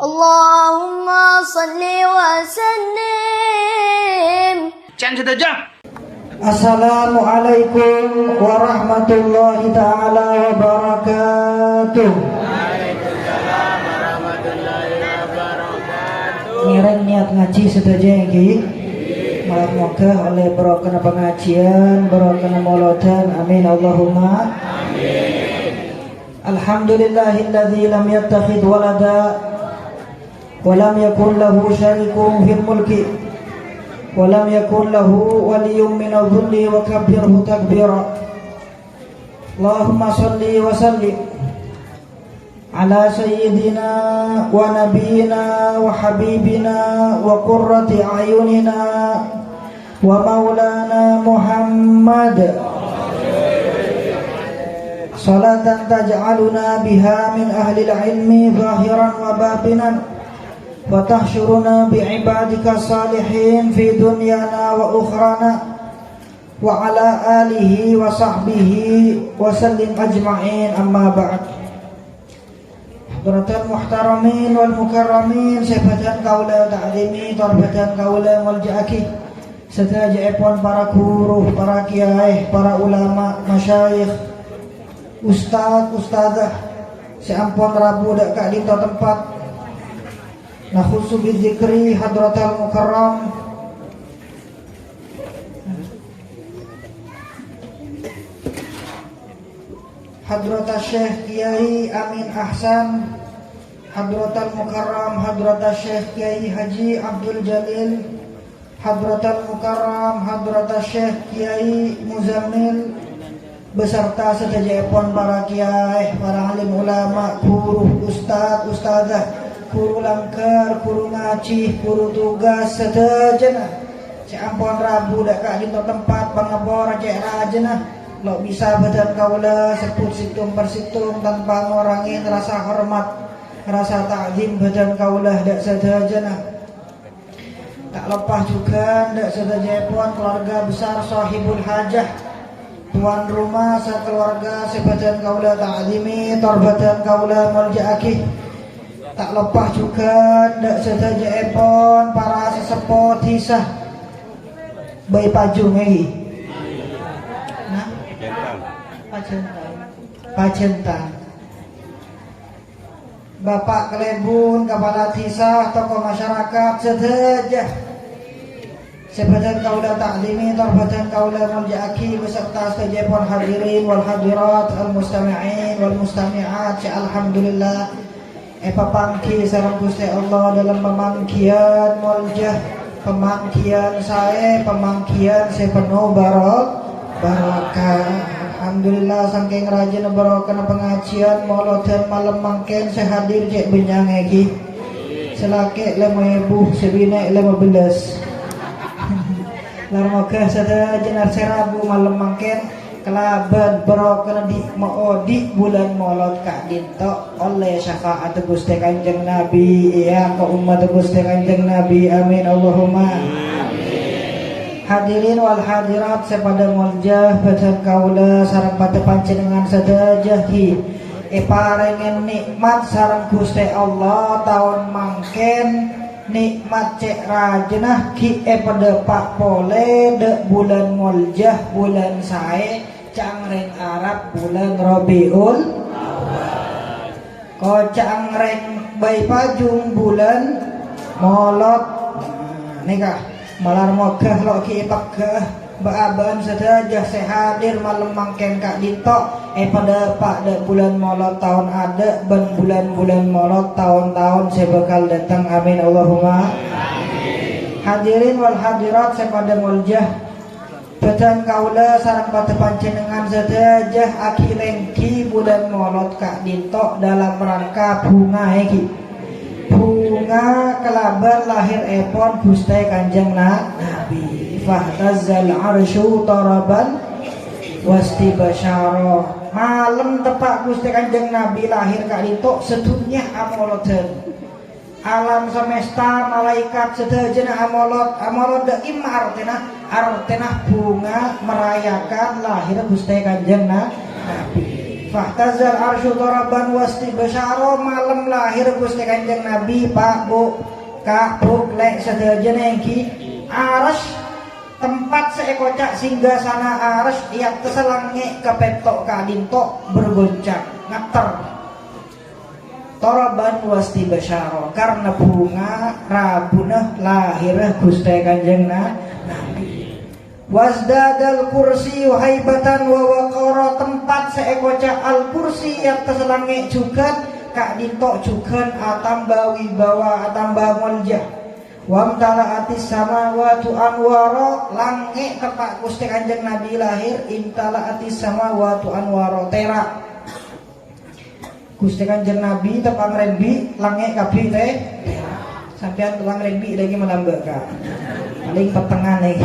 Allahumma salli wa sallim. Jangan saja. Assalamualaikum warahmatullahi ta'ala wabarakatuh. Waalaikumsalam warahmatullahi wabarakatuh. Ngiring niat ngaji sedaja iki. Malah moga oleh barokah pengajian, barokah mauladan. Amin Allahumma amin. Alhamdulillahilladzi lam yattakhidh walada wa lam yakul lahu syarikun fil mulki wa lam yakul lahu waliyyun minadh dhulli wa kabbirhu takbira. Allahumma shalli wa sallim ala sayyidina wa nabiyyina wa habibina wa qurrati a'yunina wa maulana Muhammad, salatan taj'aluna biha min ahli al-ilmi zahiran wa batinan wa tahsyuruna bi'ibadika salihin fi dunyana wa ukhrana wa ala alihi wa sahbihi wa sallim ajma'in, amma ba'd. Hadratal muhtaramin wal mukarramin, sahabat kaula ta'limi, tarbatan kaula mulja'aki, sedaya epon para guru, para kiai, para ulama, masyayikh, ustaz, ustazah, seampun rabu dak kak dinto tempat nakhusu bizikri hadratal mukarram Hadratal Syekh Kiai Amin Ahsan, Hadratal Mukarram Hadratal Syekh Kiai Haji Abdul Jalil, Hadratal Mukarram Hadratal Syekh Kiai Muzammil, beserta sedaya para kiai, para alim ulama, guru, ustaz, ustazah, guru langkar, guru ngaji, guru tugas, sedaya seampun rabu dak kak dinto tempat pangabor cek rajana lo bisa badan kaula sebut situng persitung tanpa ngurangin rasa hormat, rasa ta'zim badan kaula dak sedajana. Tak lepas juga dak sedaya keluarga besar sahibul hajah, tuan rumah sekeluarga sebadan kaula ta'zimi, tarbatan kaula mulja'aki. Tak lepas juga dak sedaya para sesepuh hisah bayi pajung lagi. Nah, Pajentan, Bapak Kelebun, Kepala Tisah, tokoh masyarakat sedaya sebadan kaula ta'limi, tarbatan kaula mulja'aki, beserta sedaya hadirin wal hadirat, al mustami'in wal mustami'at. Alhamdulillah pamangki sareng Gusti Allah dalam pemangkian muljah, pemangkian saya, pemangkian sepenuh barakah. Alhamdulillah saking rajin barokah pengajian mauladan malam mangken sehadir cek benyang iki selake 5.000 sebine 15 larmoga sada jenar serabu malam mangken kelaban barokah di bulan maulud kak dinto oleh syafaat Gusti Kanjeng Nabi ya ke umat Gusti Kanjeng Nabi, amin Allahumma amin. Hadirin wal hadirat sepada muljah badan kaula sareng pada panjenengan sedaya hi parengen nikmat sareng Gusti Allah tahun mangken nikmat cek rajenah ki pada pak pole de bulan muljah bulan sae cangreng Arab bulan Rabiul Awal ko cangreng bayi pajung bulan Maulud nikah malar mogah lo ki pagah baaban sedaya sehadir malam mangken kak dinto pada pak de bulan Maulud tahun ada ben bulan-bulan Maulud tahun-tahun saya bakal datang, amin Allahumma amin. Hadirin wal hadirat sepada muljah badan kaula sareng pada panjenengan sedaya akilengki bulan Maulud kak dinto dalam rangka bunga iki, bunga kelaban lahir epon Gusti Kanjeng Nabi. Fahtazzal arsyu taraban wasti basyara, malam tepak Gusti Kanjeng Nabi lahir kak dinto sedunia amolodan alam semesta malaikat sedaya amolod imar artena bunga merayakan lahir Gusti Kanjeng Nabi. Fahtazal arsyu daraban wastibasyara malam lahir Gusti Kanjeng Nabi Pak Bu Kak Bu lek sedaya nengki aras tempat seekocak singgah sana aras yang keselange kepetok kadintok bergoncang ngater daraban wastibasyara karena bunga rabunah lahir Gusti Kanjeng Nabi. Wasdadal kursi haibatan wa waqara tempat seekoca al kursi yang terselange juga kak dintok juga atamba wibawa atamba mulja wamtala atis samawati anwara lange tempat Gusti Kanjeng Nabi lahir intala atis samawati anwara terak Gusti Kanjeng Nabi tepang rembi lange kabeh teh sampean tepang rembi lagi melambek kak paling petengan nih.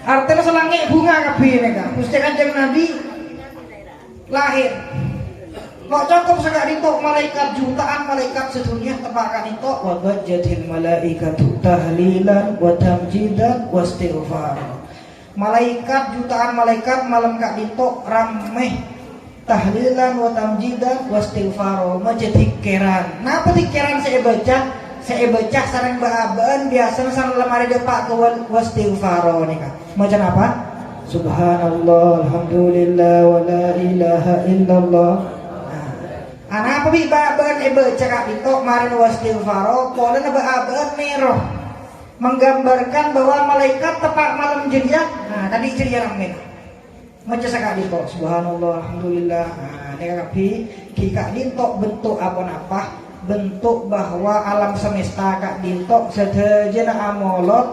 Artinya selangit bunga kabeh nek Gusti Kanjeng Nabi lahir. Kok cukup sekak ditok malaikat jutaan malaikat sedunia tepakan ditok wa wajadil malaikatu tahlilan wa tamjidan wa istighfar. Malaikat jutaan malaikat malam kak ditok rameh tahlilan wa tamjidan wa istighfar majadi keran. Napa dikeran saya baca sareng baaban biasa sareng lemari depak ke wastighfaro nika. Macam apa? Subhanallah, alhamdulillah, wa la ilaha illallah. Ana apa bi baaban baca kak ditok marin wastighfaro, pola na baaban merah. Menggambarkan bahwa malaikat tepak malam jadiah. Nah, tadi ceria ramen. Macam sakak ditok subhanallah, alhamdulillah. Nah, nika kapi kika ditok bentuk apa bentuk bahwa alam semesta kak dintok sedejana amolot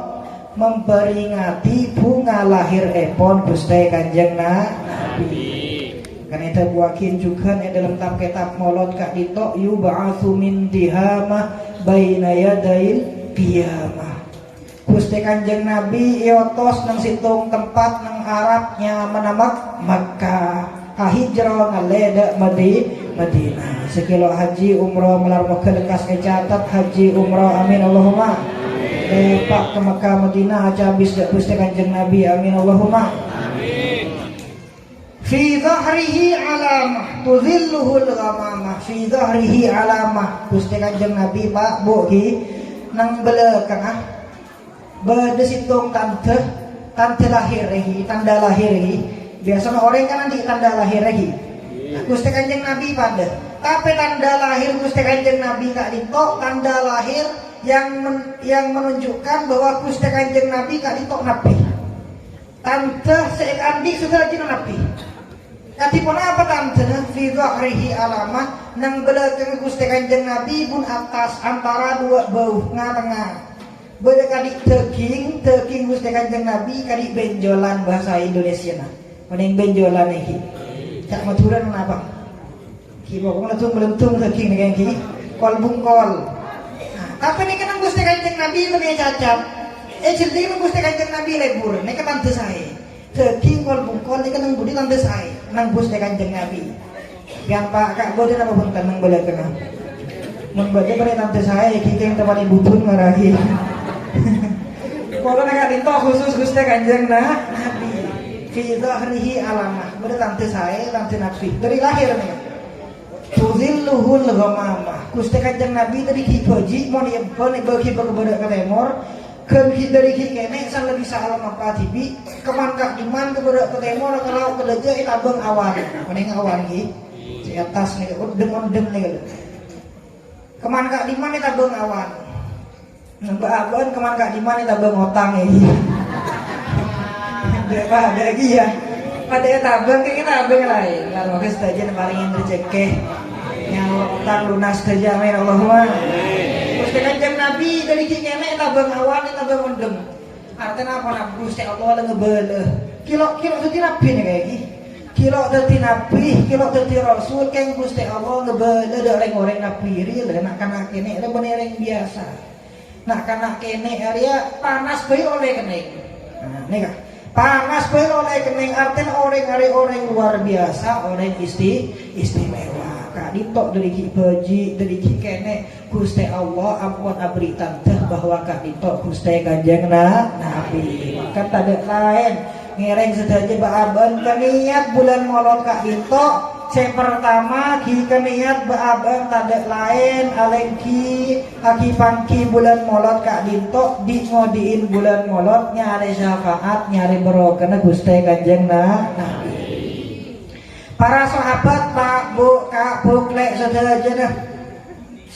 memperingati bunga lahir epon Gusti Kanjeng Nabi. Karena itu buakin juga dalam kitab molot kak dintok yub'atsu min dihamah baina yadail qiyamah. Gusti Kanjeng Nabi iotos nang situng tempat nang Arabnya menamak Makkah. Hijrah ngaleda Madinah. Sekilo haji umroh melar Mekah lekas kecatat haji umroh amin Allahumma. Pak ke Mekah Madinah aja habis Gusti Kanjeng Nabi amin Allahumma. Amin. Fi dhahrihi alamah tudhilluhul ghamamah. Fi dhahrihi alamah Gusti Kanjeng Nabi Pak Bu ki nang belakang bade situng tante lahir tanda lahir biasanya orang kan nanti tanda lahir lagi. Gusti Kanjeng Nabi pada. Tapi tanda lahir Gusti Kanjeng Nabi kak ditok tanda lahir yang menunjukkan bahwa Gusti Kanjeng Nabi kak ditok nabi. Tante seekandi sudah jadi nabi. Katipun apa tante? Fi dhahrihi alamah nang belakang Gusti Kanjeng Nabi pun atas antara dua bau ngarengah. Beda kadik teging Gusti Kanjeng Nabi kadik benjolan bahasa Indonesia nah. Paling benjolan nih, cak maturan apa? Ki bawa melentung saking nih ki, kol bungkol. Tapi nih kan Gusti Kanjeng Nabi lebih cacat. Jadi nih Gusti Kanjeng Nabi lebur, nih kan tante saya. Saking kol bungkol nih kan budi tante saya, nang Gusti Kanjeng Nabi. Yang Pak Kak Boden apa pun kan nang boleh kena. Membaca pada tante saya, kita yang tempat ibutun marahi. Kalau nak itu khusus Gusti Kanjeng Nabi. Fi dhahrihi alamah pada tante saya tante Nabi dari lahir nih tuzilluhul ghamamah Gusti Kanjeng Nabi dari kipoji mau niempon bagi berkepada ke temor kan dari kene san lebih salam apa tibi keman kak diman kepada ke temor kalau kedeja itu abang awan mending awan ki di atas nih dem nih keman kak diman itu abang awan nambah abang keman kak diman itu abang otang nih ada lagi ya pada tabang kayak kita abang lain kalau kes saja paling rezeki yang utang lunas saja amin Allahumma. Gusti Kanjeng Nabi dari kene tabang awan tabang mendem artinya apa nak Gusti Allah ngebele kilo dadi nabi nih kayak gini kilo dadi nabi kilo dadi rasul kan Gusti Allah ngebele ada orang nabi real nak kana kene ada benereng biasa nak kana kene area panas bae oleh kene nah nih kak panas bae oleh kening arten orang luar biasa orang istimewa kak ditok dari ki baji dari ki kene Gusti Allah ampun abri tante bahwa kak ditok Gusti Kanjeng Nabi kan tak ada lain ngereng sedaja baaban keniat bulan molot Kak Dinto. Pertama ki keniat baaban tadek lain alengki aki pangki bulan molot Kak Dinto di ngodiin bulan molot nyari syafaat nyari barokah Gusti Kanjeng Nabi. Para sahabat Pak Bu Kak Buklek sedaja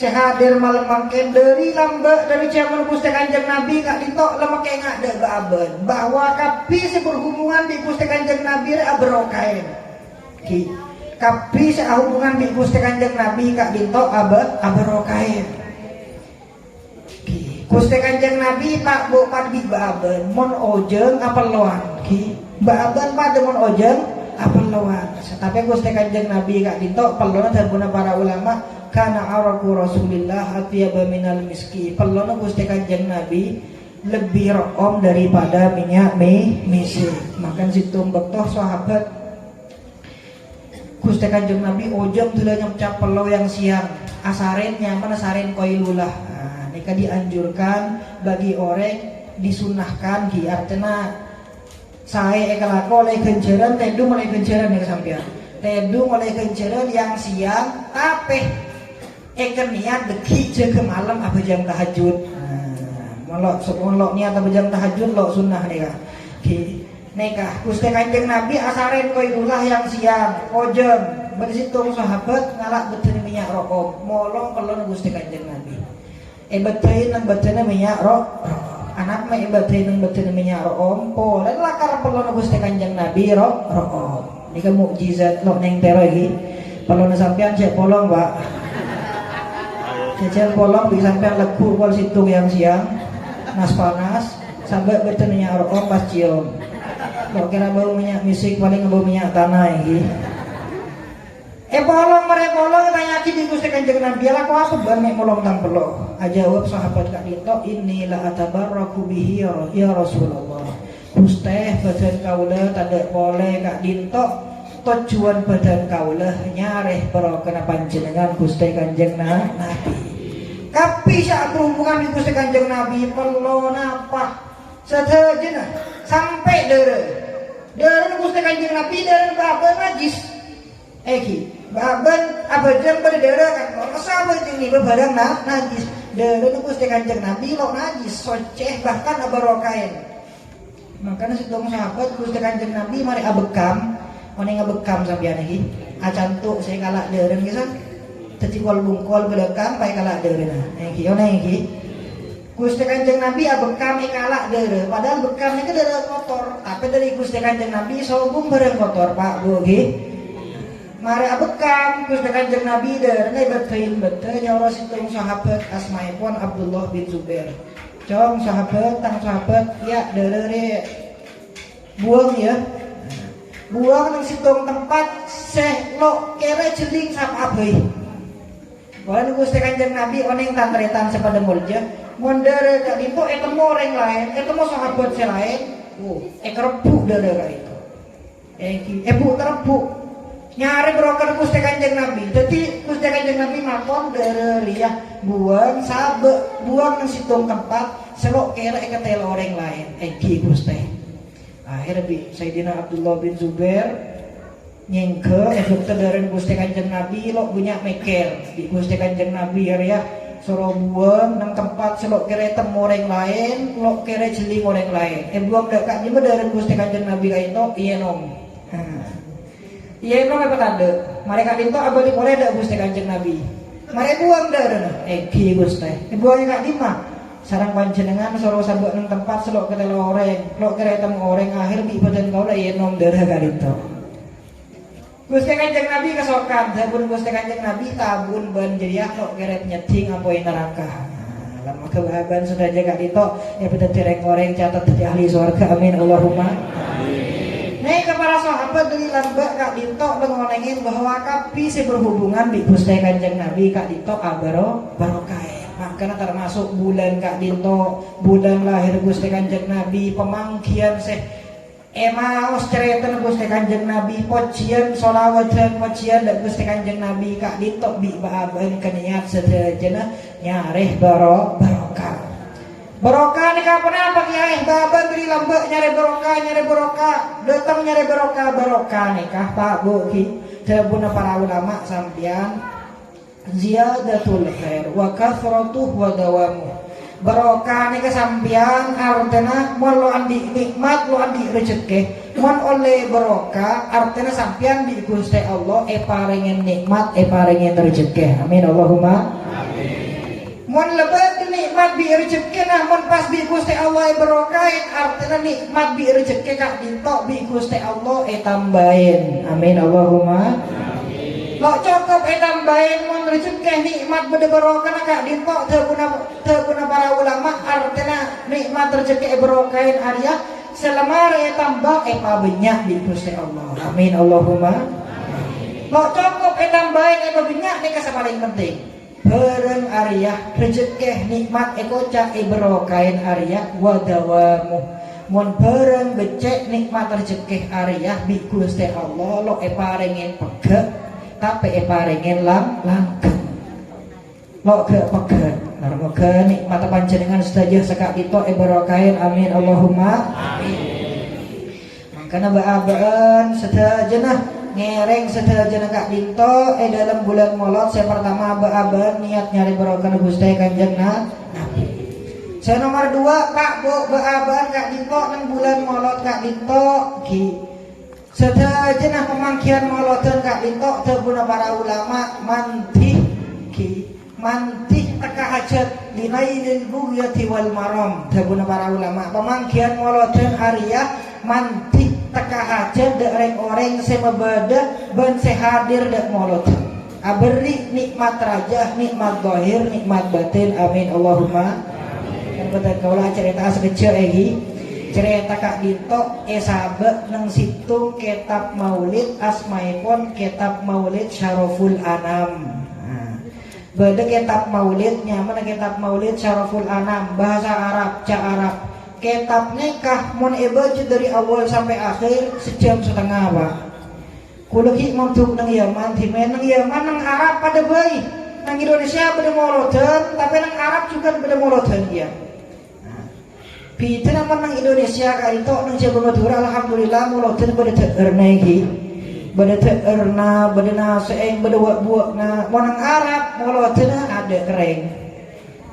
sehadir malam mangken dari lamba dari zaman Gusti Kanjeng Nabi Kak Dinto lemake ngade baaban bahwa kapi seberhubungan di Gusti Kanjeng Nabi aberokain ki kapi sehubungan di Gusti Kanjeng Nabi Kak Dinto aberokain ki Gusti Kanjeng Nabi Pak Bu padi baaban mon ojeng apeloan ki baaban pada mon ojeng apeloan tapi Gusti Kanjeng Nabi Kak Dinto pelona dan para ulama karena araku Rasulillah atyaba minal miski pelona Gusti Kanjeng Nabi lebih room daripada minyak misik. Makan situ bektoh sahabat Gusti Kanjeng Nabi ojong tulah nyamcap pelo yang siang asarin nyaman asarin koilulah. Nah, nika dianjurkan bagi orang disunahkan ki artinya saya ekalako oleh kenceran tedu mulai kenceran ya sampean tedu mulai kenceran yang siang tapi eker niat deki ke malam apa jam tahajud. Molok niat apa jam tahajud lo sunnah nikah. Nikah Gusti Kanjeng Nabi asarin koilulah yang siang ojeng bersitung sahabat ngalak betul minyak rokok molong kelon Gusti Kanjeng Nabi. Betul nang betul minyak rokok anak mah betul nang betul minyak rokok polen lakar pelon Gusti Kanjeng Nabi rokok. Nika mukjizat lo neng tero iki. Pelon sampean cek polong, Pak. Cecil polong bisa sampai leku pol situ yang siang nas panas sampai betulnya room pas cium lo kira bau minyak misik paling bau minyak tanah ini polong mereka polong tanya di Gusti Kanjeng Nabi aku apa banyak molong tang pelo aja jawab sahabat Kak Dinto inilah atabarraku bihi ya Rasulullah Gusti badan kaula tanda boleh Kak Dinto tujuan badan kaulah nyareh barokah panjenengan Gusti Kanjeng Nabi. Tapi saat berhubungan di Gusti Kanjeng Nabi perlu napa sedejena sampai dere Gusti Kanjeng Nabi dere baban najis. Eki baban abadan pada dere kan sahabat ini barang najis dere Gusti Kanjeng Nabi lo najis soceh bahkan abarokain. Makanya sedang sahabat Gusti Kanjeng Nabi mari abekam Oni ngebekam sampeyan iki. Acantuk saya kalak deureun kisah. Tecikol bungkol belakang pae kalak deureun. Iki yo iki. Gusti Kanjeng Nabi abekam kalak deureun. Padahal bekam itu deureun kotor. Tapi dari Gusti Kanjeng Nabi sobung bareng kotor Pak Bu nggih. Mari abekam Gusti Kanjeng Nabi deureun betul nyoros itu sahabat asmaipun Abdullah bin Zubair. Cong sahabat tang sahabat ya deureun buang ya. Buang nang situng tempat seh lo kere jeling sap abai. Wan Gusti Kanjeng Nabi oneng tantretan sepada mulja mondere Kak Dinto etemu orang lain etemu sahabat se lain kerebuk dere ka itu bu kerebuk nyari broker Gusti Kanjeng Nabi jadi Gusti Kanjeng Nabi makon dere riyah buang sabe buang nang situng tempat selok kere ketel orang lain Gusti. Akhirnya Sayyidina Abdullah bin Zubair nyengke dokter dari Gusti Kanjeng Nabi lo punya meker di Gusti Kanjeng Nabi ya suruh buang nang tempat selok kere temu orang lain lo kere jeling orang lain buang dekat juga dari Gusti Kanjeng Nabi kayak itu iya nom apa tanda mereka itu abadi boleh ada Gusti Kanjeng Nabi mereka buang dari Gusti buangnya kak Dima sarang panjenengan suruh sabuk nang tempat selok ketelo orang lo kere temu orang akhir bi badan kau lah iya nom darah kali itu Gusti Kanjeng Nabi kesokan sabun Gusti Kanjeng Nabi tabun ban jeriak lo kere nyeting apa yang neraka lama kebahaban sudah jaga itu ya betul tereng orang catat jadi ahli surga amin Allahumma nih kepada sahabat dari lambak Kak Dinto mengonengin bahwa kapi berhubungan di Gusti Kanjeng Nabi Kak Dinto barokah makanya termasuk bulan Kak Dinto bulan lahir Gusti Kanjeng Nabi pemangkian Emaus cerita Gusti Kanjeng Nabi pojian solawatan pojian dan Gusti Kanjeng Nabi Kak Dinto bi baaban keniat sederajana nyareh barokah Barokah ni kapan apa kiai? Baba beri lambak nyari barokah, datang nyari barokah nikah Pak Bu ki. Terbuna para ulama sampian ziyadatul khair wa kathratuhu wa dawamu. Barokah ni kesampian artinya mon lo andi nikmat lo andi rezeki. Mon oleh barokah artinya sampian di Gusti Allah paringin nikmat paringin rezeki. Amin Allahumma amin. Mon lebat nikmat bi rezeki nah mon pas bi Gusti Allah barokah artinya nikmat bi rezeki kak dintok bi Gusti Allah tambahin. Amin Allahumma lo cukup tambahin mon rezeki nikmat bede barokah kak dintok terguna para ulama artinya nikmat rezeki barokahin arya selemar tambah banyak di Gusti Allah. Amin Allahumma lo cukup tambahin banyak nih kasih paling penting bareng arya rezeki nikmat kocak barokahin arya wadawamu mon bareng becek nikmat rezeki arya di Gusti Allah lo paringin pegek tapi paringin langkeng lo ke pegek narmoga nikmat panjenengan sedaya sekak itu barokahin. Amin Allahumma amin. Makanya baabaan sedajana ngereng sedajana kak dinto dalam bulan Maulud saya pertama baabaan niat nyari barokah Gusti Kanjeng Nabi. Saya nomor 2 Pak Bu baabaan kak dinto nang bulan Maulud kak dinto ki sedajana pemangkian Mauludan kak dinto terguna para ulama mantih teka hajat linailil bughyati wal maram terguna para ulama pemangkian Mauludan arya mantih teka hajat dek orang semabada ban sehadir dek Mauludan aberi nikmat raja nikmat zahir nikmat batin. Amin Allahumma kan betul kaulah cerita sekecil cerita kak dinto sahabat nang situ kitab maulid asmaipun kitab maulid Syaraful Anam. Beda kitab maulid nyaman kitab maulid Syaraful Anam bahasa Arab Arab kitab nikah mon baca dari awal sampai akhir sejam setengah Pak. Kulo ki montuk nang Yaman timen nang Yaman nang Arab pada baik nang Indonesia pada Mauludan tapi nang Arab juga pada Mauludan ya. Pita naman ng Indonesia kaya ito nang siya Madura alhamdulillah Mauludan pada teerna iki pada teerna pada naseeng pada buak na monang Arab Mauludan ada kering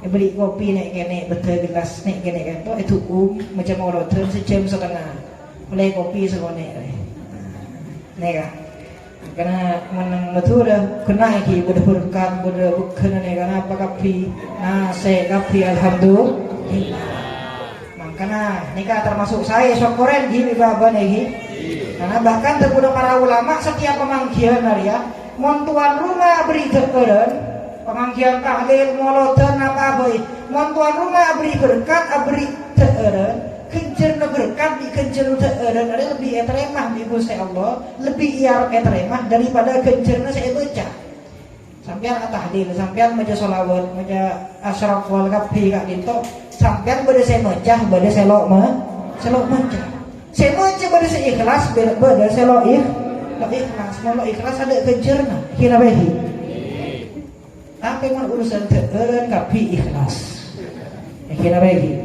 beli kopi nek kene betul gelas nek kene kan itu macam Mauludan sejam setengah mulai kopi sekone nek kan karena monang Madura kena iki pada berkat pada bukan nek karena apa kopi nase kopi alhamdulillah. Karena nikah termasuk saya syukurin gini baban ini karena bahkan terguna para ulama setiap pemanggilan ya mon tuan rumah beri teeren pemanggilan tahlil Mauludan apa boy mon tuan rumah beri berkat beri teeren kencer berkat di kencer teeren ada lebih teremah di Gusti Allah lebih iar teremah daripada kencernya saya baca sampean tahlil sampean maca sholawat maca asyraf wal kafi kak dinto sampean bade saya macah bade selok macah saya macah bade saya ikhlas bade selok ikhlas mau ikhlas ada kejerna kira baik tapi mau urusan teureun kapi ikhlas kira baik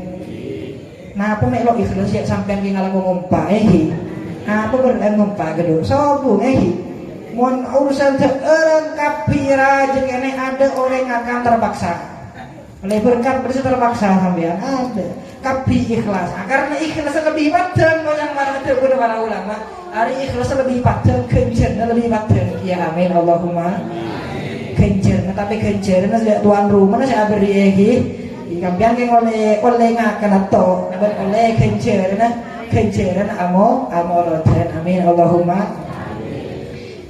nah apa mek lo ikhlas ya sampean ki ngalang ngompa apa berang ngompa gedo sobung mon urusan teureun kapi rajeng kene ada orang akan terpaksa oleh berkat berarti terpaksa sampean ada kapi ikhlas karena ikhlas lebih padang yang mana ada para ulama hari ikhlas lebih padang kencerna lebih padang ya amin Allahumma kencerna tapi kencerna sudah tuan rumah saya beri kampian yang oleh ngakan atau oleh kencerna amolodan amin Allahumma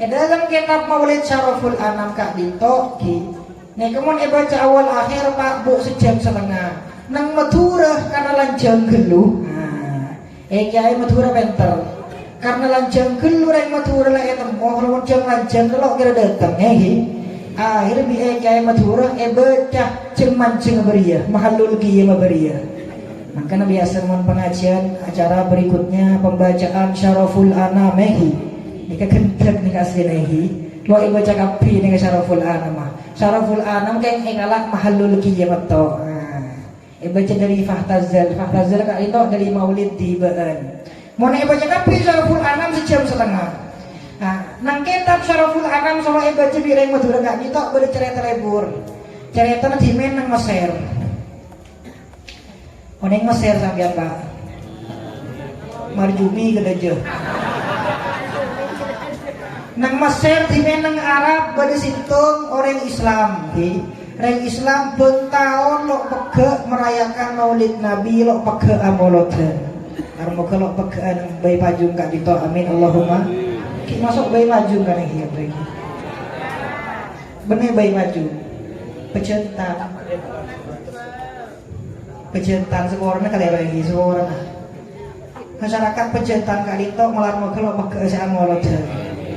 dalam kitab maulid Syaraful Anam kak dinto nih kemudian baca awal akhir Pak Bu sejam setengah nang Madura karena lanjang geluh kiai Madura bentar karena lanjang geluh yang Madura lah temoh lanjang kalau kira datang akhir bi kiai Madura baca cemancing beria mahalul qiyam beria makanya biasa mon pengajian acara berikutnya pembacaan Syaraful Anam nika kentek nika asli lo baca kapi nika Syaraful Anam Syaraful Anam kayak ngalah mahallul qiyam to baca dari Fahtazal kak itu dari Maulid di Baan. Mau nek baca kapi Syaraful Anam sejam setengah. Nah, nang kitab Syaraful Anam sama baca bireng Madura kak itu bercerita lebur. Cerita di men nang Mesir. Oneng Mesir sampean Pak. Marjumi gedeje. Nang Mesir di men nang Arab pada sintung orang Islam. Orang Islam bertahun lo peke merayakan Maulid Nabi lo peke amoloten. Karena kalau pekean bayi pajung kak dito amin Allahumma. Ki masuk bayi pajung kan yang lagi. Bener bayi pajung. Pecentan seorang kali lagi seorang. Masyarakat pecentan kak dito malar mau kalau peke saya amoloten.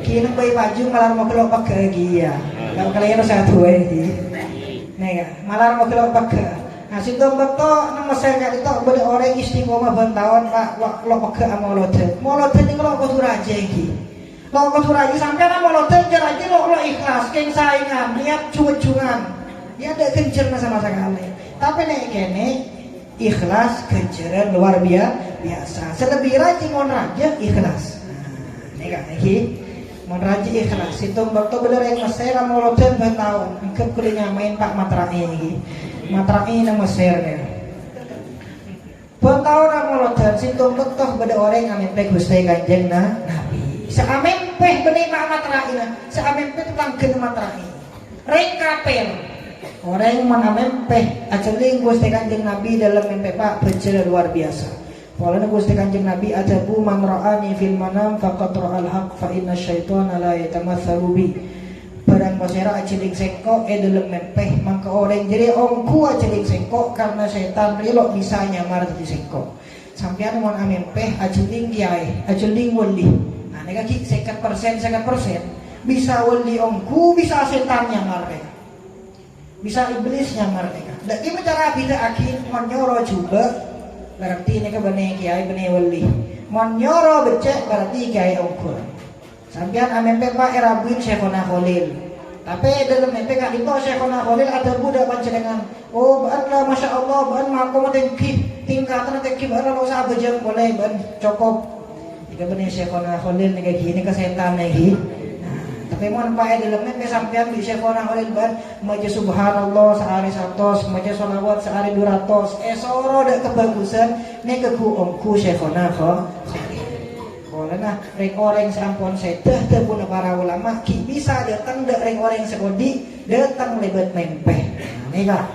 Kini bayi pajung malar mau kalau peke dia. Kalau kalian satu lagi. Nega, malar mau kelok pakai. Nah, situ betul, nama saya kali itu boleh orang istiqomah bertahun pak, lo pakai amoloten. Moloten ini lo kau raja lagi. Lo kau raja sampai nama moloten jadi lo ikhlas, keng saingan, niat cuci-cucian. Ya ada kencer sama sekali. Tapi nek kene ikhlas kenceran luar biasa. Selebih rajin mon raja ikhlas. Nega lagi. Mon raja ikhlas itu betul bener yang Mesir moloten bertahun angkat kulinya main Pak Matrai ini nang Mesir ya bertahun moloten situ betul bener orang yang mimpi Gusti Kanjeng Nabi saamempeh bener Pak Matrai saamempeh tukang gen Matrai reng kapel orang yang menamempeh ajaling Gusti Kanjeng Nabi dalam mimpi Pak berjalan luar biasa. Walana Gusti Kanjeng Nabi ajabu man ra'ani fil manam faqad ra'al haq fa inna syaitana la yatamatsalu bi. Barang posera ajeling sengko dalam mempeh mangka orang jadi ongku ajeling sengko karena setan rilo bisa nyamar jadi sengko. Sampeyan mon amempeh ajeling kiai, ajeling wali. Nah nek ki 50% bisa wali ongku bisa setan nyamar mereka. Bisa iblis nyamar mereka. Dan ini cara bida akhir menyoro juga berarti ini benih kiai benih wali menyoro becek berarti kiai ongkur sampean amempe Pak erabuin Syekhona Khalil tapi dalam mempe kak itu Syekhona Khalil ada budak panjenengan oh Allah masya Allah ban makom tingkatan teki ban lo usah bejeng boleh ban cokop jika benih Syekhona Khalil nih kayak gini kesetan lagi tapi mohon Pak dalam mempe sampean di Syekhona Khalil ban maja subhanallah sehari 100 maja sholawat sehari 200 soro dak kebagusan nek keku omku Syekhona Khalil boleh nah reng orang sampun sedah tepun para ulama ki bisa datang dak reng orang sekodi datang lebet mempeh nih kak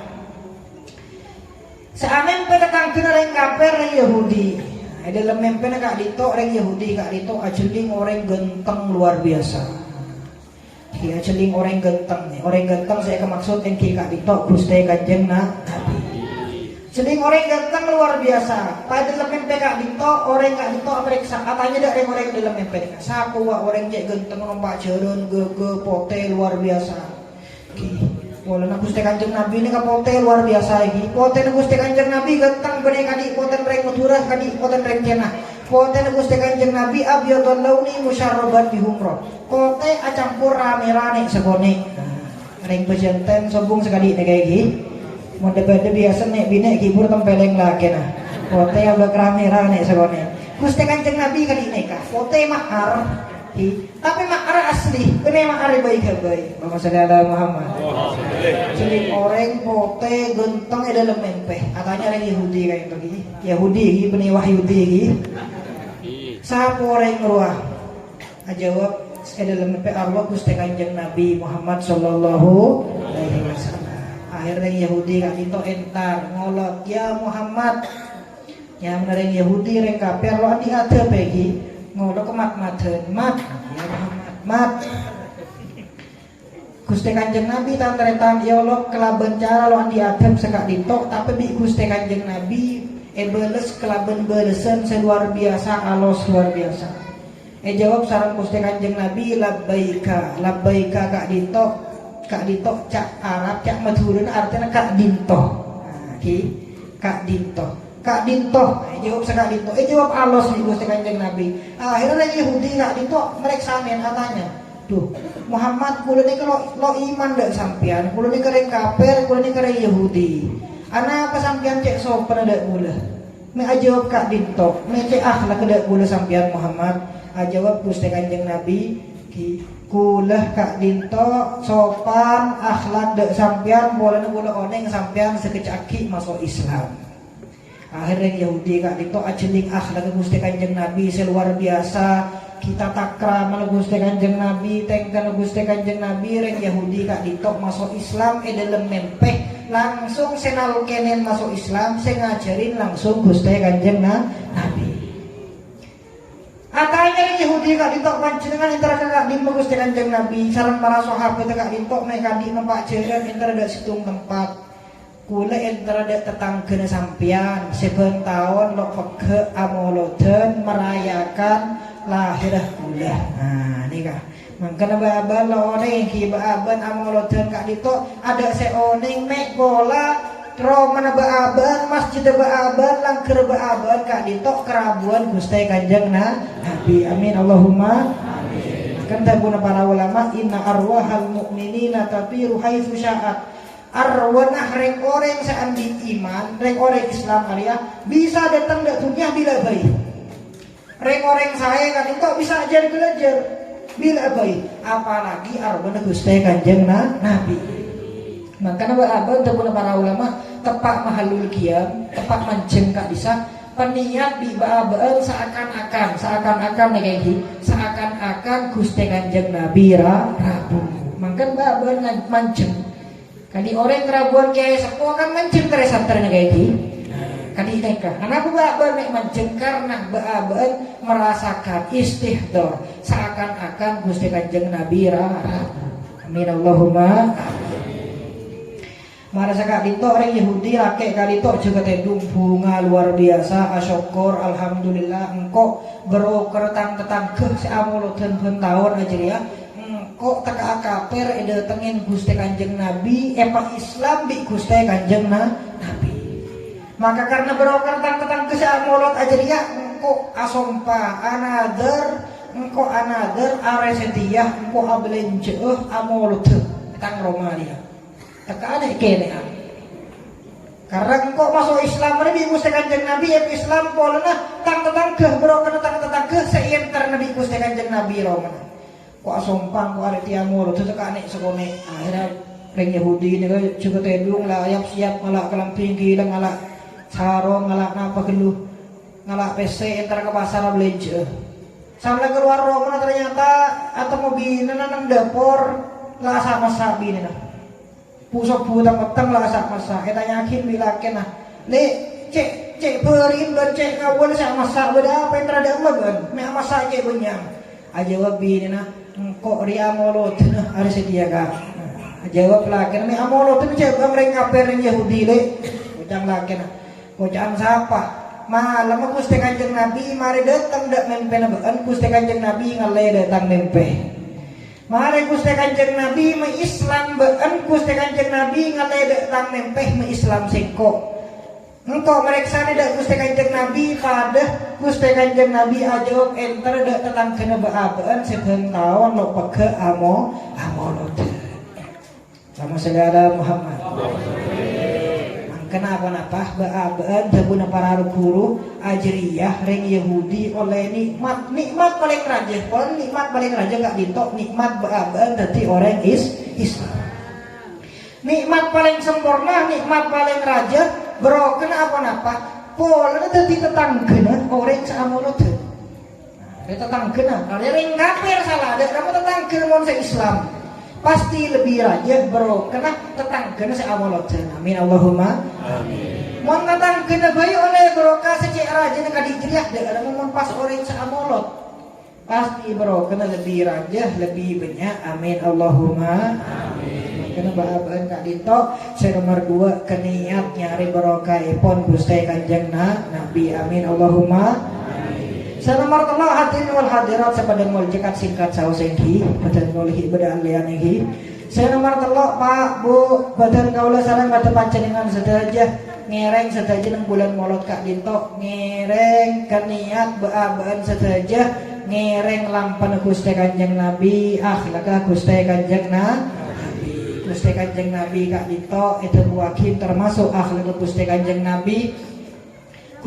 seamempe datang kena reng kaper reng Yahudi dalam mempe kak dito reng Yahudi kak dito ajeling orang genteng luar biasa. Ya celing orang genteng nih. Orang genteng saya kemaksud yang kika ditok Gusti Kanjeng Nabi. Celing orang genteng luar biasa. Pada dalam mimpi kak ditok orang kak ditok periksa katanya dak orang dalam mimpi. Saku wa orang cek genteng nompak jeron ge pote luar biasa. Wala Gusti Kanjeng Nabi ini kapote luar biasa iki. Pote Gusti Kanjeng Nabi genteng bener kadi pote reng Madura kadi pote reng Cenah. Pote Gusti Kanjeng Nabi abyadul launi musyarraban bihumra. Pote acampur rame-rame segone. Reng bejenten sombong sekali nek iki. Mun debade biasa nek bine kibur tempeleng lagi nah. Pote abak rame-rame segone. Gusti Kanjeng Nabi kali neka. Pote mahar. Tapi makar asli, ini makar baik-baik. Muhammad sallallahu alaihi Muhammad. Celing orang pote genteng dalam mempeh. Katanya orang Yahudi kayak begini. Yahudi ini benih Wahyudi ini. Siapa orang ruah? Jawab dalam mempeh Allah Gusti Kanjeng Nabi Muhammad sallallahu alaihi wasallam. Akhirnya Yahudi kan itu entar ngolot ya Muhammad. Ya benar Yahudi reng kafir lo adi ada bagi. Ngono ke mat-maten mat ya mat Gusti Kanjeng Nabi tantretan ya Allah kelaben cara lo andi adem sekak ditok tapi bi Gusti Kanjeng Nabi beles kelaben belesan seluar biasa alos luar biasa jawab sareng Gusti Kanjeng Nabi labbaika kak ditok cak Arab cak Madura artinya kak dintoh kak dintoh Kak Dinto, jawab sekak Dinto, jawab alos nih Gusti Kanjeng Nabi. Akhirnya Yahudi Kak Dinto mereka katanya, duh Muhammad kulo ini kalau lo iman dak sampean, kulo ini keren kafir, kulo ini keren Yahudi. Ana pasampian cek sopan ada gula. Me ajawab kak dinto, me cek akhlak ada gula sampian Muhammad. Ajawab Gusti Kanjeng Nabi kulah kak dinto sopan akhlak dek sampian boleh gula oneng sampian sekecaki masuk Islam. Akhirnya Yahudi kak dinto ajeling akhlak Gusti Kanjeng Nabi seluar biasa. Kita takram Gusti Kanjeng Nabi, tengkan Gusti Kanjeng Nabi, reng Yahudi kak dinto masuk Islam dalam mempeh langsung senal kenen masuk Islam, saya ngajarin langsung Gusti Kanjeng Nabi. Atanya Yahudi kak dintok panjenengan antara kak di Gusti Kanjeng Nabi, sareng para sahabat kak dintok mereka di nempat jalan antara ada situng tempat. Kula antara ada tetangga sampian seben tahun lo pege amoloden merayakan lahirah kula. Nah, ini kak. Mangkana baaban lo oneng ki baaban amoloden kak dito ada seoneng mek bola Roman baaban masjid baaban langker baaban kak dito kerabuan Gusti Kanjeng Nabi. Amin Allahumma amin. Kan tabuna para ulama inna arwahal mu'minina tafiru haitsu sya'at. Arwana reng orang seandi iman, reng orang Islam kalian bisa datang dak dunia bila baik. Reng orang saya kan itu bisa ajar belajar bila baik, apalagi arwana Gusti Kanjeng Nabi. Maka abad tabuna para ulama tepak mahalul qiyam, tepak mancing kak bisa peniat di baaban seakan-akan Gusti Kanjeng Nabi rabu. Maka baaban mancing kali orang kerabuan kiai sepuh kan mancing kare santarnya kayak gini. Kali mereka, anak baaban nek mancing karena baaban merasakan istihdor seakan-akan Gusti Kanjeng Nabi rabu. Amin Allahumma. Marasa kak dito orang Yahudi rakek kali to juga tendung bunga luar biasa asyukur alhamdulillah engkau beroker tetangga seamolodan tahun aja ya. Kok teka kafir datengin Gusti Kanjeng Nabi epa Islam di Gusti Kanjeng Nabi. Maka karena beroker tentang kesamolot aja dia engkau asompa engkau another aresetiyah engkau abelenjeuh amolot tang Romalia. Teka ada kene. Karena engkau masuk Islam Nabi Gusti Kanjeng Nabi epa Islam polana tang tetangga beroker tang tetangga seienter Nabi Gusti Kanjeng Nabi Romalia. Kok asompang kok arti amor itu teka nek sekone akhirnya reng Yahudi ini juga tedung lah siap ngalak kelamping gilang ngalak sarong ngalak napa geluh ngalak PC entar ke pasar belanja sampai keluar rumah ternyata atau mobilnya nang dapur lah sama sabi nih nah pusok butang petang lah sama sa kita yakin bilakin nah le cek berin dan cek kawan sama sa beda apa yang terada emak me masak cek benyang aja wabi nih nah kok ria amolot harus sedia kak jawab lagi nih amolot itu coba mereka perin Yahudi le ujang lagi nah ujang siapa malam Gusti Kanjeng Nabi mari datang dak mempe nabaan Gusti Kanjeng Nabi ngale datang mempe mari Gusti Kanjeng Nabi me Islam baan Gusti Kanjeng Nabi ngale datang mempe me Islam singko engkau mereka dak Gusti Kanjeng Nabi pada Gusti Kanjeng Nabi ajawab enter dak tetang kena baabaan seben tahun lo peke amolot sama segala Muhammad. Kenapa baabaan tabuna para guru ajriyah reng Yahudi oleh nikmat paling raja pon nikmat paling raja gak ditok nikmat baabaan dadi orang Islam. Nikmat paling sempurna, nikmat paling raja, bro kenapa? Pola dadi tetanggana orang samolot. Tetanggana, kalau ring kafir salah, ada kamu tetangga mon se-Islam. Pasti lebih raja, bro kena tetanggana samolot. Amin Allahumma. Amin. Mon tetanggana bayi oleh bro ka secek raja nek dijriah dek ada mon pas orang samolot. Pasti bro kena lebih raja, lebih banyak. Amin Allahumma. Amin. Karena baabaan kak dito saya nomor 2 keniat nyari barokah ipon Gusti Kanjeng Nabi. Amin Allahumma amin. Saya nomor 3 hadirin wal hadirat sepadang wal jekat singkat sausenghi badan nolihi badan lianihi. Saya nomor 3 Pak Bu badan kaula sareng mata panjenengan sedaja ngereng sedaja nang bulan molot kak dito ngereng keniat baabaan sedaja ngereng lampan Gusti Kanjeng Nabi akhlak Gusti Kanjeng Nabi Gusti Kanjeng Nabi Kak Dito itu wakil termasuk akhlak Gusti Kanjeng Nabi.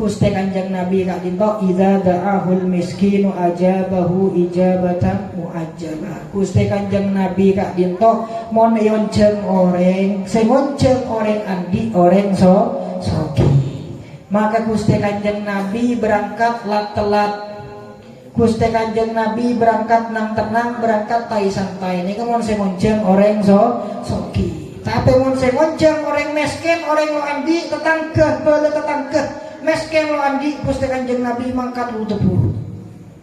Gusti Kanjeng Nabi Kak Dito idza da'ahul miskinu ajabahu ijabatan muajjabah. Gusti Kanjeng Nabi Kak Dito mon yonceng oreng semonceng oreng andi oreng soki. Maka Gusti Kanjeng Nabi berangkat telat. Gusti Kanjeng Nabi berangkat nang tenang, berangkat tai santai. Ini kan mon semonceng orang soki. Tapi mon semonceng orang miskin, orang lo andi tetangga, bala tetangga. Miskin lo andi Gusti Kanjeng Nabi mangkat rute buru.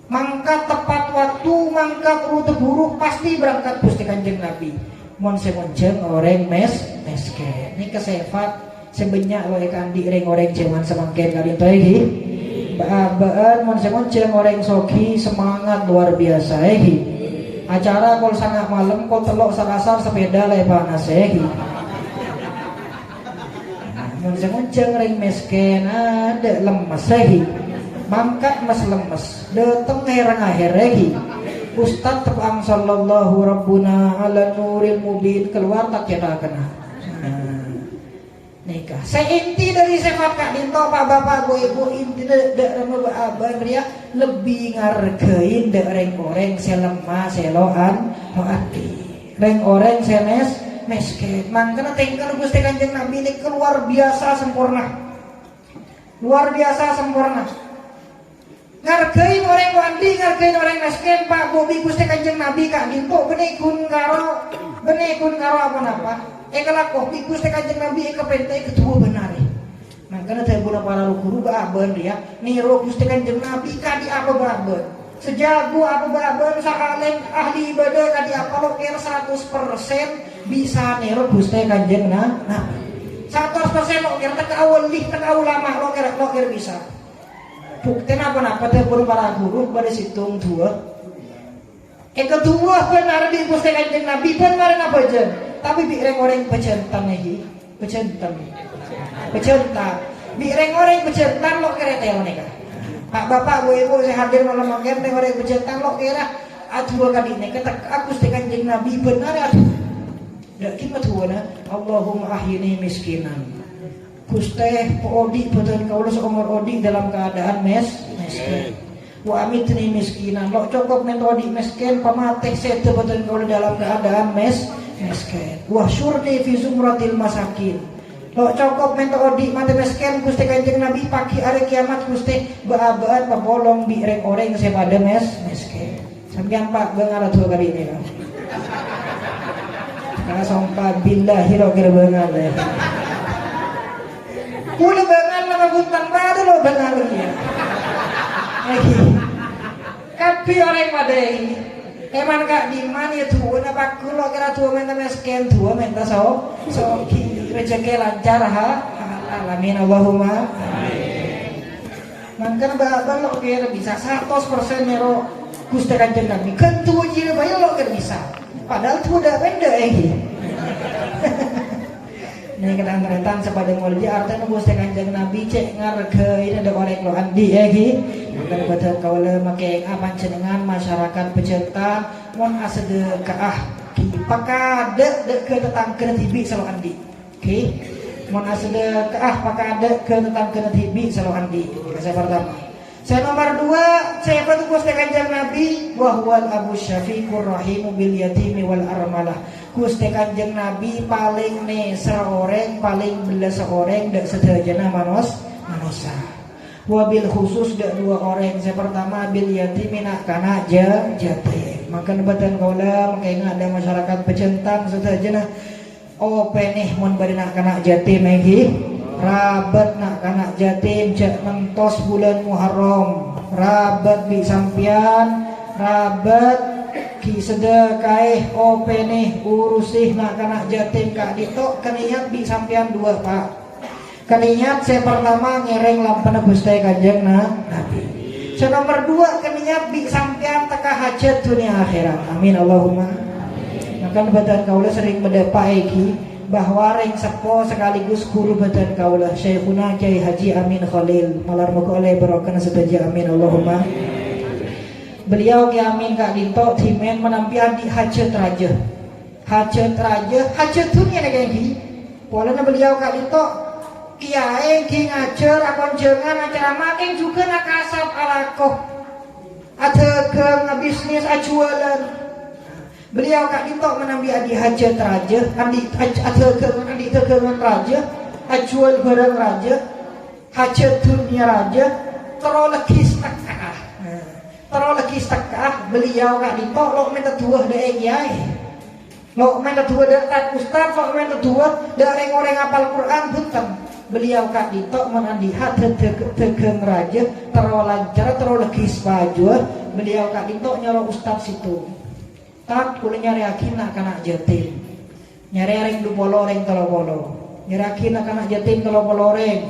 Mangkat tepat waktu, mangkat rute buru pasti berangkat Gusti Kanjeng Nabi. Mon semonceng orang miskin. Ini kesefat sebanyak lo andi orang cuman semangkin kali itu. Baan monceng orang soki semangat luar biasa acara kalau sangat malam kau telok sarasar sepeda lepanas monceng orang miskin ada lemes mangkat mas lemes dateng herang akhir Ustaz tepang sallallahu rabbuna ala nuril mubin keluar tak kira kena nikah. Seinti dari sifat Kak Dinto, Pak Bapak, Bu Ibu, inti dari abang dia lebih ngargain dari orang selemah seloan hati. Orang senes miskin. Makanya tinggal Gusti Kanjeng Nabi ini luar biasa sempurna. Luar biasa sempurna. Ngargain orang wandi, ngargain orang miskin, Pak Bobi Gusti Kanjeng Nabi Kak Dinto benikun karo apa-apa. Kalau kopi Gusti Kanjeng Nabi kepentai kedua benar. Makanya saya guna para guru baban dia niru Gusti Kanjeng Nabi kadi apa baban. Sejago apa baban sakaleng ahli ibadah kadi apa lo kira 100% bisa niru Gusti Kanjeng Nabi. 100% lo kira tak awal lama lo kira bisa. Bukti apa saya guna para guru pada situng dua. Kedua benar di Gusti Kanjeng Nabi benar apa jen? Tapi bireng orang pecentan pecentan bireng orang pecentan lo kira teo nih Pak Bapak Bu Ibu saya hadir malam makan teh orang pecentan lo kira atuh kali nih kata aku Kanjeng Nabi benar atuh dak kita tuh na Allahumma ahyini miskinan Gusti odi betul kaulah seumur odi dalam keadaan miskin wa amitni miskinan lo cokok mentodi miskin pamateh sete betul kaulah dalam keadaan miskin wah syurni fi zumratil masakin lo cokok mentodi mati miskin Gusti Kanjeng Nabi pagi hari kiamat Gusti baabaan pabolong di orang sepada miskin sampean Pak bengar dua kali ini kan karena sompa billahi lo kira bengar deh udah bengar nama buntan baru lo bengar ya tapi orang madai eman Kak Diman ya tuh na bakul lo kira tuh menta miskin tuh menta so rezeki lancar alamin Allahumma mangkan baban lo kira bisa 100% nero Gusti Kanjeng Nabi kan tuh jadi bayi lo kira bisa padahal tuh udah benda ini kadang-kadang sepada mulai artinya Gusti Kanjeng Nabi cek ngargain ada orang lo andi bukan betul kalau makai apa jenengan masyarakat pecinta mon asedekah pakade ke tetangga tibi selalu andi oke mon asedekah pakade ke tetangga tibi selalu andi saya pertama saya nomor 2 saya itu Gusti Kanjeng Nabi wahwal abu syafiqur rahimu bil yatimi wal armalah Gusti Kanjeng Nabi paling neser orang paling belas orang dak sedajana manusia wabil khusus dak 2 orang saya pertama bil yatim nak kana jatim makan batan kaula makanya ada masyarakat pecentang sedajana penih mun bari nak kana jatim rabat nak kana jatim cek mentos bulan Muharram rabat bi sampian rabat ki sedekah penih urusih nak kana jatim Kak Dito keniat bi sampian 2 Pak keniat saya pertama ngereng lampana Gusti Kanjeng Nabi saya nomor 2 keniat bi sampean teka hajat dunia akhirat amin Allahumma maka badan kaula sering mendapat bahwa ring sepo sekaligus guru badan kaula Syekhuna Kiai Haji Amin Khalil malar muga oleh barokah sedaja amin Allahumma beliau Kiai Amin Kak Dinto dimen menampian di hajat raja hajat raja hajat dunia lagi polanya beliau kak itu kiai ki ngajar akon jangan acara makin juga nak kasap alakoh ada ke bisnis ajualan beliau kak itu menambi adi hajat raja adi ada ke raja ajual barang raja hajat dunia raja teroleh sedekah beliau kak itu lo minta dua dari kiai lo minta dua dari ustaz lo minta dua dari orang apal Quran bukan beliau kak itu menandihat tegeng raja terlancar teroleh baju beliau kak itu nyuruh ustaz situ tak kulit nyari akhirnya kena jatim nyari ring du polo ring telo polo nyari akhirnya kena jatim telo polo ring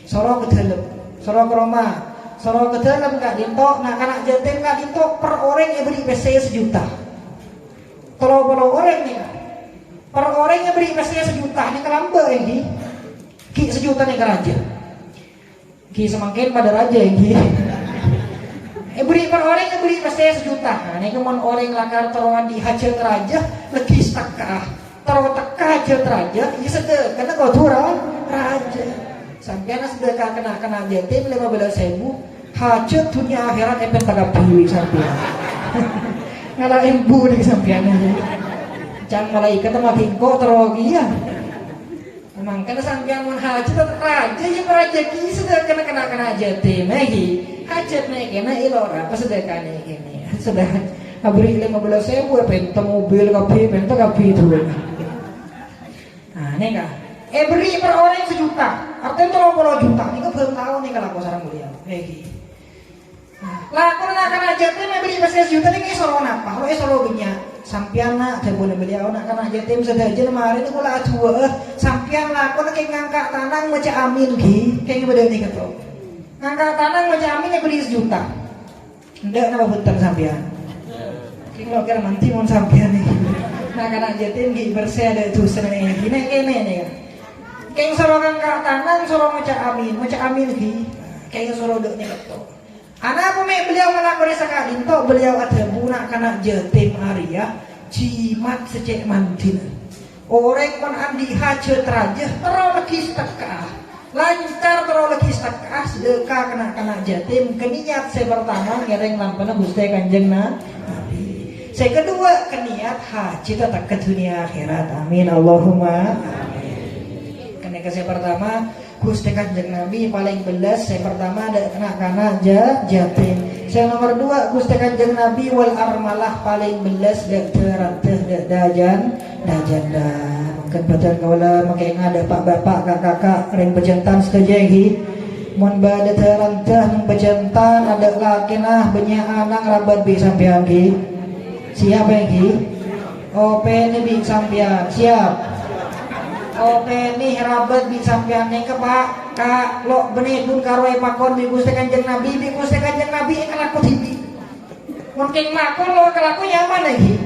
sorok ke dalam sorok ke rumah sorok ke dalam kak dinto nak kena jatim kak dinto per orang yang beri biasanya sejuta telo polo orang nih per orang yang beri biasanya sejuta ini kelamba ini ki sejuta nih ke raja ki semakin pada raja ini beri per orang yang beri biasanya sejuta nah ini kemudian orang lakar teruan di hajat raja lagi sedekah teruan teka hajat raja ya sedekah karena kau turun raja sampai sedekah kena jatim 15.000 hajat dunia akhirat epen tagap piwi sampai ngalah ibu nih sampai jangan malaikat makin kau terogi ya memang karena sampean mun hajat raja ya raja ki sudah kena jatim lagi hajat naik kena ilora pas sedekah naik ini sudah beri 15.000 pengen mobil kopi pengen kopi itu nah ini kah beri per orang sejuta artinya 30 juta ini kan belum tahu nih kalau sarang beliau lagi lah kalau nak kena jatim beri pas sejuta ini solo apa kalau solo punya sampian nak jabone beliau nak kena jatim sedaja kemarin itu kula dua sampian lah kula kayak ngangkat tanang maca amin ki kayak beda nih kata ngangkat tanang maca amin beri sejuta ndak napa betul sampian ki kalau kira nanti mau sampian nih nak kena jatim ki bersih ada dosa nih gini kene nih kayak soro ngangkat tanang soro maca amin ki kayak soro dok nih kata anak apa beliau melakukan sekali itu beliau ada bunak kena jatim Arya jimat secek mantin orang pun andi hajat raja teroleh sedekah lancar teroleh sedekah sedekah kena jatim keniat saya pertama ngereng lampana Gusti Kanjeng Nabi saya kedua keniat haji tetap ke dunia akhirat amin Allahumma amin saya pertama Gusti Kanjeng Nabi paling belas saya pertama ada kena jatim saya nomor 2 Gusti Kanjeng Nabi wal armalah paling belas dajan mungkin badan kaula makai ada pak bapak kakak ring bejantan setuju mun bade terantah bejantan ada lakinah banyak anak rabat bi sampean ki siapa yang ki OP ini bi sampean siap oke nih rabat di sampean ke pak kak lo benih pun karoe pakon di Gusti Kanjeng Nabi kelaku tibi mungkin makon lo kelaku nyaman lagi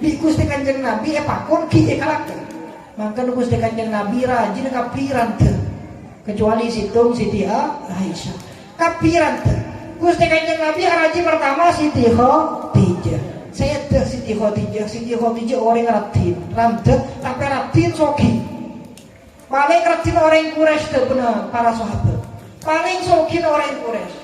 di Gusti Kanjeng Nabi pakon ki kelaku maka Gusti Kanjeng Nabi rajin kapiran teu kecuali situng Siti Aisyah kapiran teu Gusti Kanjeng Nabi rajin pertama Siti Khadijah saya teh Siti Khadijah orang ratin ramdeh tapi ratin soki paling rajin orang Quraisy itu benar para sahabat paling sokin orang Quraisy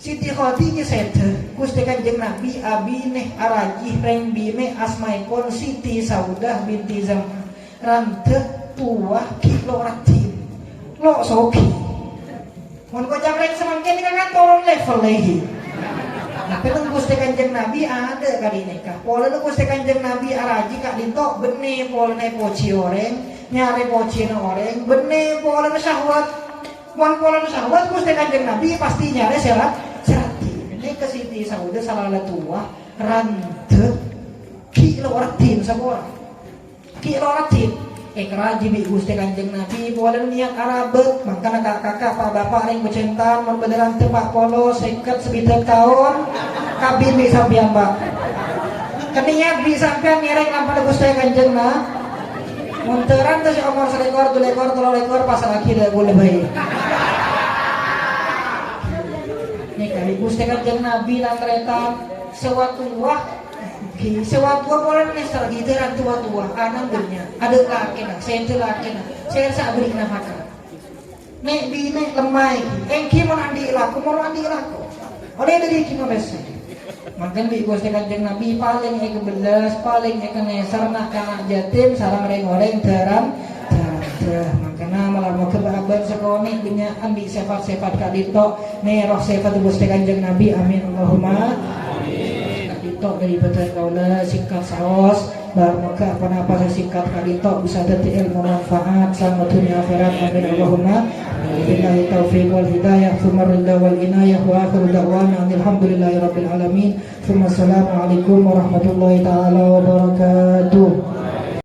Siti Khadijah sedher Gusti Kanjeng Nabi abineh araji reng bine asmaipun Siti Saudah binti Zam'ah ranteh tuah kilo rajin lo soki mun kok jamreng semangkin kan turun level lagi tapi Gusti Kanjeng Nabi ada kali nikah pola Gusti Kanjeng Nabi araji kak dinto benih pola poci orang nyari pocin orang benih pola syahwat mon pola syahwat Gusti Kanjeng Nabi pasti nyari serat ini ke Siti Saudah salah tua rante kilo ratin semua kilo ratin keraji bi Gusti Kanjeng Nabi pola niat arabet makanya kakak pak bapak yang becentan mon beneran tepak polo seket sebidak tahun kabin bi sampean mbak keniat bi sampean ngereng lampah Gusti Kanjeng Nabi munteran tuh si umur 1 ekor 2 ekor 3 ekor pas lagi dah boleh baik ini kali Gusti Kanjeng Nabi dan kereta sewaktu wah Sewa tua pola nesta lagi teran tua anang ada laki nak saya laki nak saya sabri nak makan nek di nek lemai engki mau andi laku oleh dari kima besi makan di Gusti Kanjeng Nabi paling kebelas paling kenesar nak anak jatim sarang reng-oreng teran makanya malah mau kebahaban sekoni punya ambil sifat-sifat kadito nih roh sifat Gusti Kanjeng Nabi amin Allahumma kadito daripada kaula singkat saos bar maka apa singkat kadito bisa dadi ilmu manfaat sama dunia akhirat amin Allahumma billahi taufiq wal hidayah tsumma ridha wal inayah wa akhiru da'wana alhamdulillahi rabbil alamin tsumma assalamu alaikum warahmatullahi taala wabarakatuh.